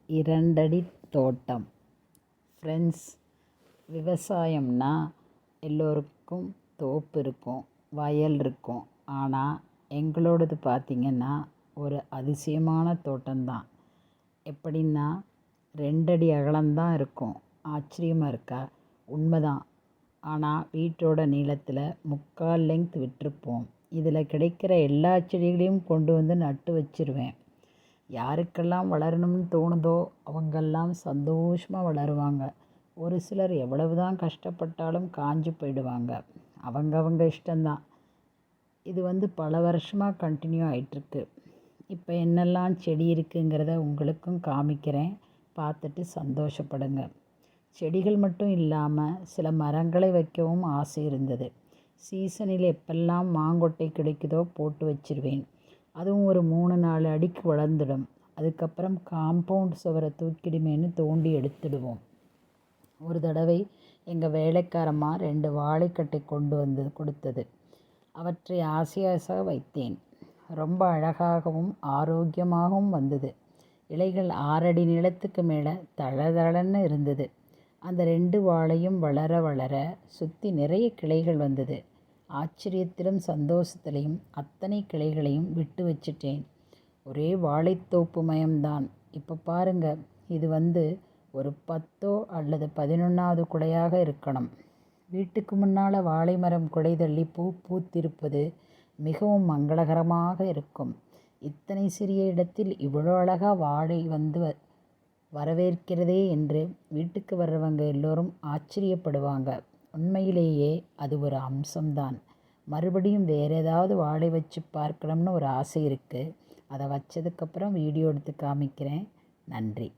இரண்டடி தோட்டம். ஃப்ரெண்ட்ஸ், விவசாயம்னா எல்லோருக்கும் தோப்பு இருக்கும், வயல் இருக்கும். ஆனால் எங்களோடது பார்த்திங்கன்னா ஒரு அதிசயமான தோட்டம்தான். எப்படின்னா 2 அடி அகலம்தான் இருக்கும். ஆச்சரியமாக இருக்கா? உண்மைதான். ஆனால் வீட்டோட நீளத்தில் 3/4 லெங்த் விட்டிருப்போம். இதில் கிடைக்கிற எல்லா செடிகளையும் கொண்டு வந்து நட்டு வச்சிருவேன். யாருக்கெல்லாம் வளரணும்னு தோணுதோ அவங்கெல்லாம் சந்தோஷமாக வளருவாங்க. ஒரு சிலர் எவ்வளவு தான் கஷ்டப்பட்டாலும் காஞ்சு போயிடுவாங்க. அவங்க இஷ்டம்தான். இது பல வருஷமாக கண்டினியூ ஆகிட்டுருக்கு. இப்போ என்னெல்லாம் செடி இருக்குங்கிறத உங்களுக்கும் காமிக்கிறேன். பார்த்துட்டு சந்தோஷப்படுங்க. செடிகள் மட்டும் இல்லாமல் சில மரங்களை வைக்கவும் ஆசை இருந்தது. சீசனில் எப்பெல்லாம் மாங்கொட்டை கிடைக்குதோ போட்டு வச்சிருவேன். அதுவும் ஒரு 3-4 அடிக்கு வளர்ந்துடும். அதுக்கப்புறம் காம்பவுண்ட் சுவரை தூக்கிடுமேன்னு தோண்டி எடுத்துடுவோம். ஒரு தடவை எங்கள் வேலைக்காரம்மா 2 வாழைக்கட்டை கொண்டு வந்து கொடுத்தது. அவற்றை ஆசையாக வைத்தேன். ரொம்ப அழகாகவும் ஆரோக்கியமாகவும் வந்தது. இலைகள் 6 அடி நீளத்துக்கு மேலே தளதளன்னு இருந்தது. அந்த 2 வாழையும் வளர வளர சுற்றி நிறைய கிளைகள் வந்தது. ஆச்சரியத்திலும் சந்தோஷத்திலையும் அத்தனை கிளைகளையும் விட்டு வச்சிட்டேன். ஒரே வாழைத்தோப்பு மயம்தான். இப்போ பாருங்க, இது ஒரு 10 அல்லது 11வது குலையாக இருக்கணும். வீட்டுக்கு முன்னால் வாழை மரம் குலை தள்ளி பூத்திருப்பது மிகவும் மங்களகரமாக இருக்கும். இத்தனை சிறிய இடத்தில் இவ்வளோ அழகாக வாழை வரவேற்கிறதே என்று வீட்டுக்கு வர்றவங்க எல்லோரும் ஆச்சரியப்படுவாங்க. உண்மையிலேயே அது ஒரு அம்சம்தான். மறுபடியும் வேறு ஏதாவது வாழை வச்சு பார்க்கணும்னு ஒரு ஆசை இருக்குது. அதை வச்சதுக்கப்புறம் வீடியோ எடுத்து காமிக்கிறேன். நன்றி.